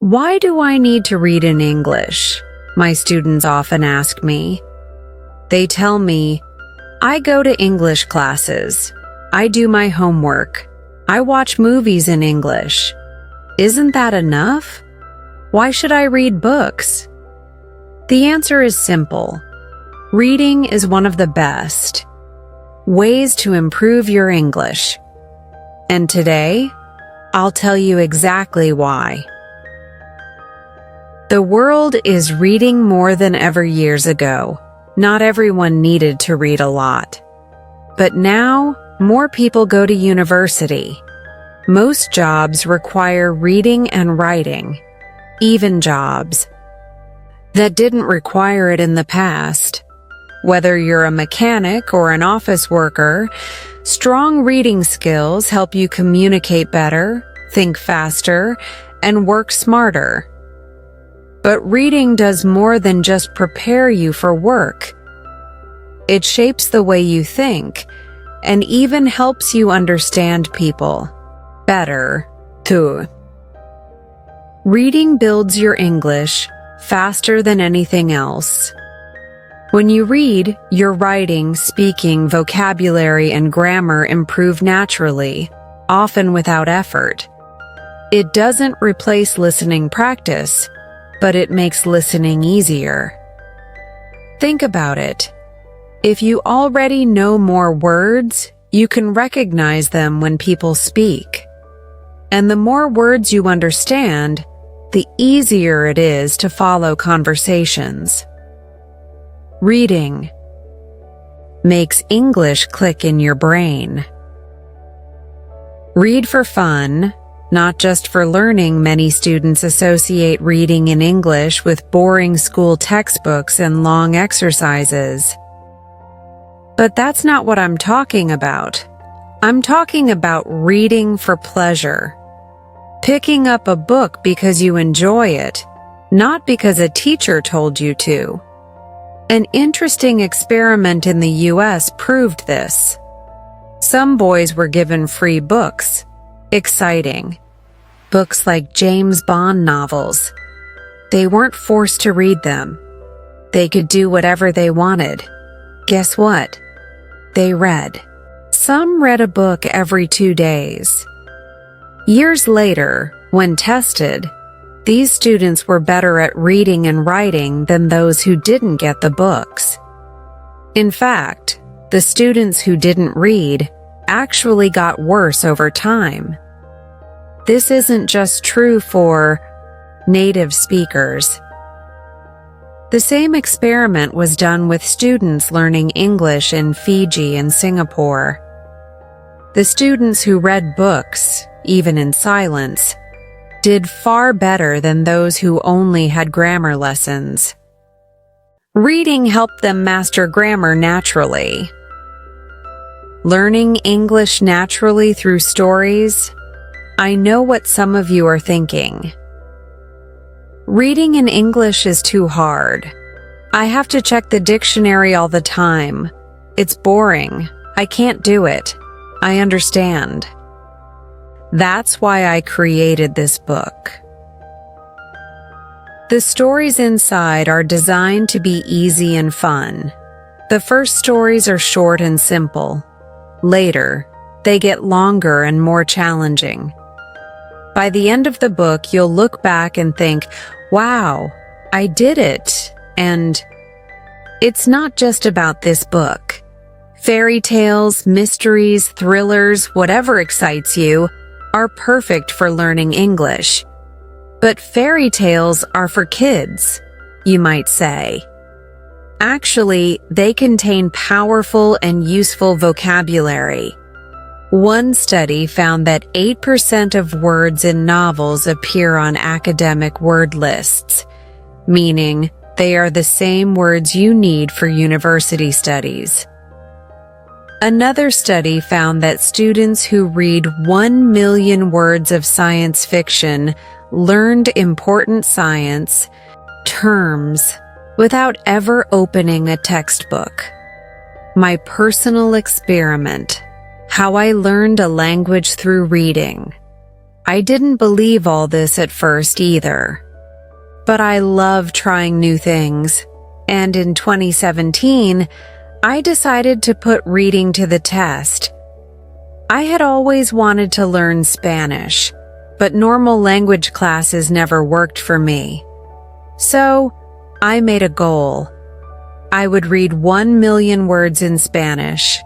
Why do I need to read in English? My students often ask me. They tell me, I go to English classes. I do my homework. I watch movies in English. Isn't that enough? Why should I read books? The answer is simple. Reading is one of the best ways to improve your English. And today, I'll tell you exactly why. The world is reading more than ever years ago. Not everyone needed to read a lot. But now, more people go to university. Most jobs require reading and writing, even jobs that didn't require it in the past. Whether you're a mechanic or an office worker, strong reading skills help you communicate better, think faster, and work smarter. But reading does more than just prepare you for work. It shapes the way you think and even helps you understand people better, too. Reading builds your English faster than anything else. When you read, your writing, speaking, vocabulary, and grammar improve naturally, often without effort. It doesn't replace listening practice, but it makes listening easier. Think about it. If you already know more words, you can recognize them when people speak. And the more words you understand, the easier it is to follow conversations. Reading makes English click in your brain. Read for fun, not just for learning. Many students associate reading in English with boring school textbooks and long exercises. But that's not what I'm talking about. I'm talking about reading for pleasure. Picking up a book because you enjoy it, not because a teacher told you to. An interesting experiment in the US proved this. Some boys were given free books. Exciting. Books like James Bond novels. They weren't forced to read them. They could do whatever they wanted. Guess what? They read. Some read a book every 2 days. Years later, when tested, these students were better at reading and writing than those who didn't get the books. In fact, the students who didn't read actually got worse over time. This isn't just true for native speakers. The same experiment was done with students learning English in Fiji and Singapore. The students who read books, even in silence, did far better than those who only had grammar lessons. Reading helped them master grammar naturally. Learning English naturally through stories? I know what some of you are thinking. Reading in English is too hard. I have to check the dictionary all the time. It's boring. I can't do it. I understand. That's why I created this book. The stories inside are designed to be easy and fun. The first stories are short and simple. Later, they get longer and more challenging. By the end of the book, you'll look back and think, wow, I did it. And it's not just about this book. Fairy tales, mysteries, thrillers, whatever excites you, are perfect for learning English. But fairy tales are for kids, you might say. Actually, they contain powerful and useful vocabulary. One study found that 8% of words in novels appear on academic word lists, meaning they are the same words you need for university studies. Another study found that students who read 1 million words of science fiction learned important science terms without ever opening a textbook. My personal experiment, how I learned a language through reading. I didn't believe all this at first either. But I love trying new things, and in 2017, I decided to put reading to the test. I had always wanted to learn Spanish, but normal language classes never worked for me. So, I made a goal. I would read 1 million words in Spanish.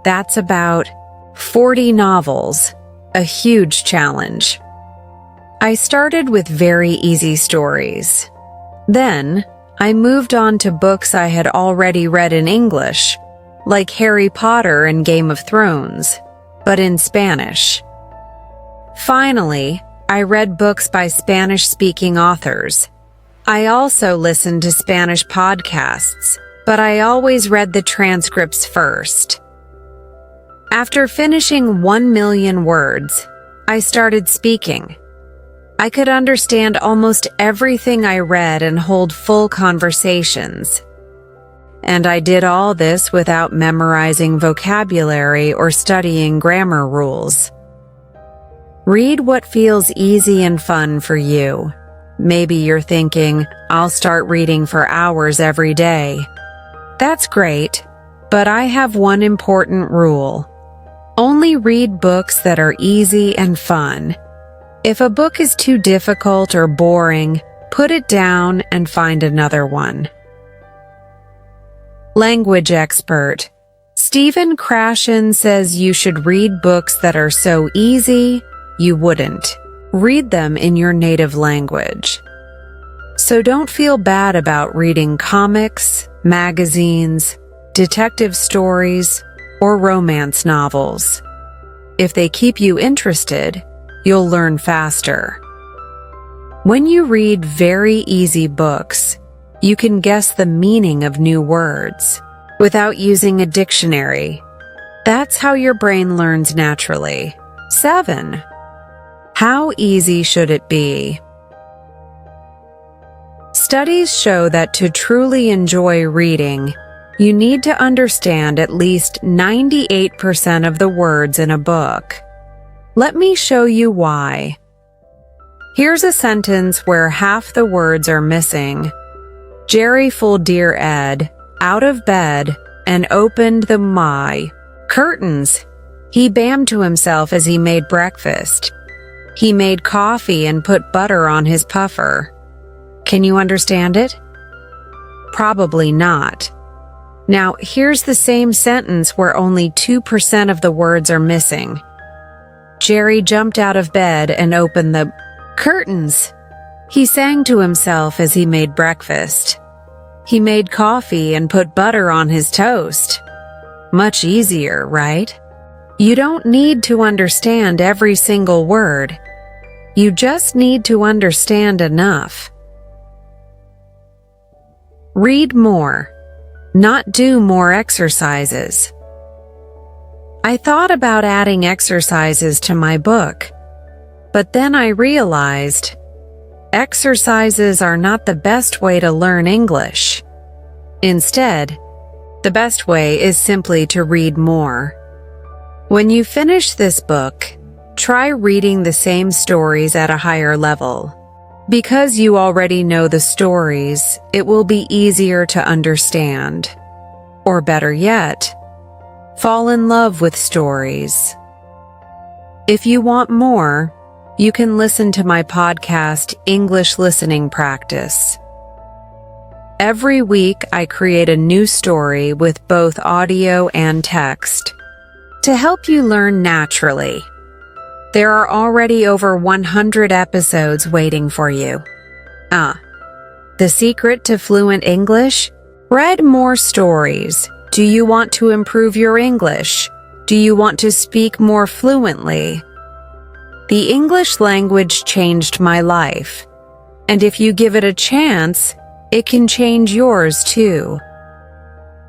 That's about 40 novels, a huge challenge. I started with very easy stories. Then, I moved on to books I had already read in English, like Harry Potter and Game of Thrones, but in Spanish. Finally, I read books by Spanish-speaking authors. I also listened to Spanish podcasts, but I always read the transcripts first. After finishing 1 million words, I started speaking. I could understand almost everything I read and hold full conversations. And I did all this without memorizing vocabulary or studying grammar rules. Read what feels easy and fun for you. Maybe you're thinking, I'll start reading for hours every day. That's great, but I have one important rule. Only read books that are easy and fun. If a book is too difficult or boring, put it down and find another one. Language expert Stephen Krashen says you should read books that are so easy, you wouldn't. Read them in your native language. So don't feel bad about reading comics, magazines, detective stories, or romance novels. If they keep you interested, you'll learn faster. When you read very easy books, you can guess the meaning of new words without using a dictionary. That's how your brain learns naturally. 7. How easy should it be? Studies show that to truly enjoy reading, you need to understand at least 98% of the words in a book. Let me show you why. Here's a sentence where half the words are missing. Jerry pulled dear Ed out of bed and opened the curtains. He bammed to himself as he made breakfast. He made coffee and put butter on his puffer. Can you understand it? Probably not. Now, here's the same sentence where only 2% of the words are missing. Jerry jumped out of bed and opened the curtains. He sang to himself as he made breakfast. He made coffee and put butter on his toast. Much easier, right? You don't need to understand every single word. You just need to understand enough. Read more, not do more exercises. I thought about adding exercises to my book, but then I realized exercises are not the best way to learn English. Instead, the best way is simply to read more. When you finish this book, try reading the same stories at a higher level. Because you already know the stories, it will be easier to understand. Or better yet, fall in love with stories. If you want more, you can listen to my podcast, English Listening Practice. Every week, I create a new story with both audio and text to help you learn naturally. There are already over 100 episodes waiting for you. The secret to fluent English? Read more stories. Do you want to improve your English? Do you want to speak more fluently? The English language changed my life. And if you give it a chance, it can change yours too.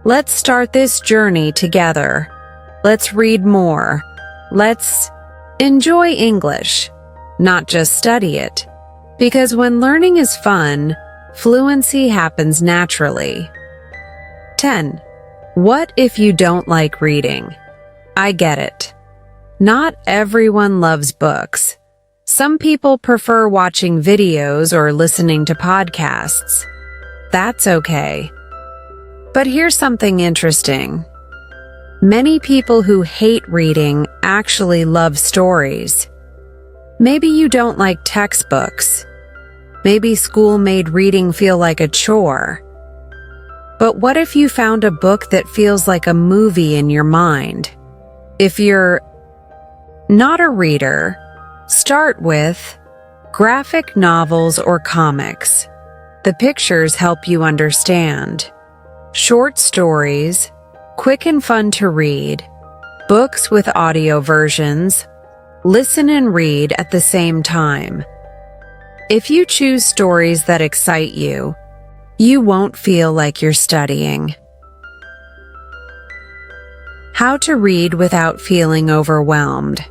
Let's start this journey together. Let's read more. Let's enjoy English, not just study it. Because when learning is fun, fluency happens naturally. 10. What if you don't like reading? I get it. Not everyone loves books. Some people prefer watching videos or listening to podcasts. That's okay. But here's something interesting. Many people who hate reading actually love stories. Maybe you don't like textbooks. Maybe school made reading feel like a chore. But what if you found a book that feels like a movie in your mind? If you're not a reader, start with graphic novels or comics. The pictures help you understand. Short stories, quick and fun to read. Books with audio versions. Listen and read at the same time. If you choose stories that excite you, you won't feel like you're studying. How to read without feeling overwhelmed.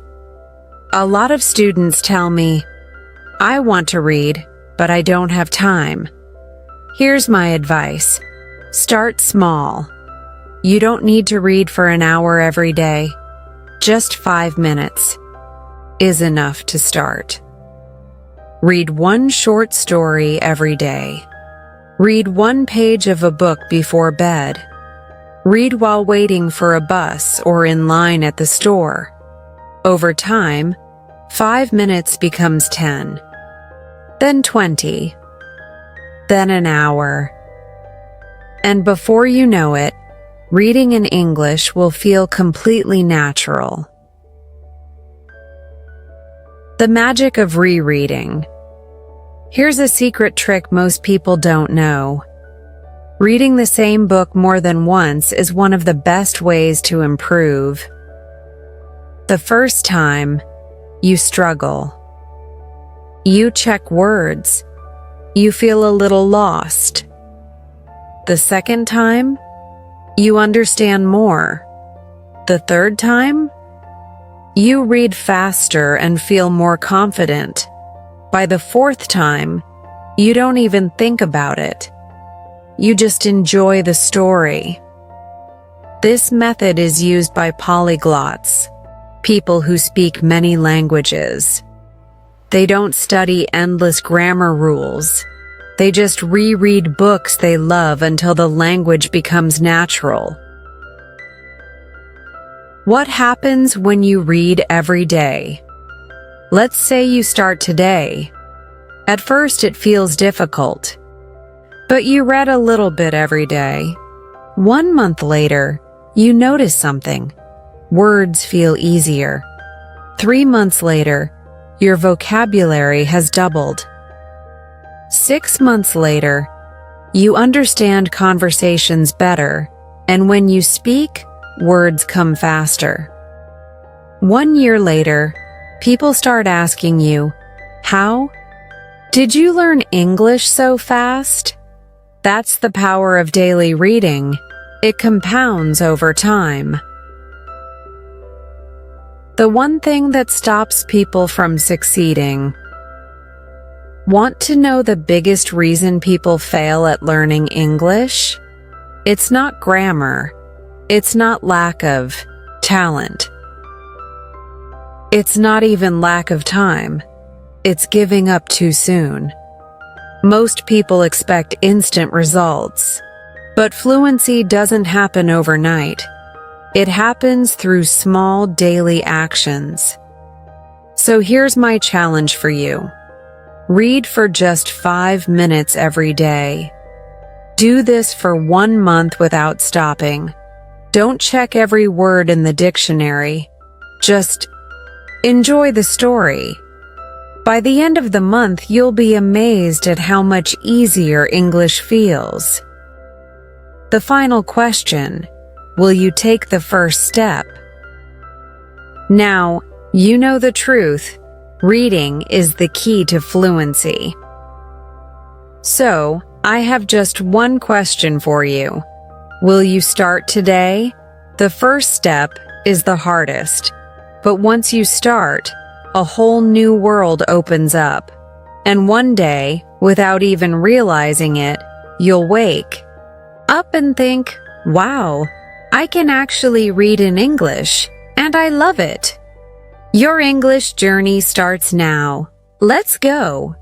A lot of students tell me, I want to read, but I don't have time. Here's my advice. Start small. You don't need to read for an hour every day. Just 5 minutes is enough to start. Read one short story every day. Read one page of a book before bed. Read while waiting for a bus or in line at the store. Over time, 5 minutes becomes 10, then 20, then an hour. And before you know it, reading in English will feel completely natural. The magic of rereading. Here's a secret trick most people don't know. Reading the same book more than once is one of the best ways to improve. The first time, you struggle. You check words. You feel a little lost. The second time, you understand more. The third time, you read faster and feel more confident. By the fourth time, you don't even think about it. You just enjoy the story. This method is used by polyglots, people who speak many languages. They don't study endless grammar rules. They just reread books they love until the language becomes natural. What happens when you read every day? Let's say you start today. At first it feels difficult, but you read a little bit every day. 1 month later, you notice something. Words feel easier. 3 months later, your vocabulary has doubled. 6 months later, you understand conversations better, and when you speak, words come faster. 1 year later, people start asking you, how? Did you learn English so fast? That's the power of daily reading. It compounds over time. The one thing that stops people from succeeding. Want to know the biggest reason people fail at learning English? It's not grammar. It's not lack of talent. It's not even lack of time. It's giving up too soon. Most people expect instant results. But fluency doesn't happen overnight. It happens through small daily actions. So here's my challenge for you. Read for just 5 minutes every day. Do this for 1 month without stopping. Don't check every word in the dictionary. Just enjoy the story. By the end of the month, you'll be amazed at how much easier English feels. The final question, will you take the first step? Now, you know the truth. Reading is the key to fluency. So, I have just one question for you. Will you start today? The first step is the hardest. But once you start, a whole new world opens up. And one day, without even realizing it, you'll wake up and think, wow, I can actually read in English, and I love it. Your English journey starts now. Let's go!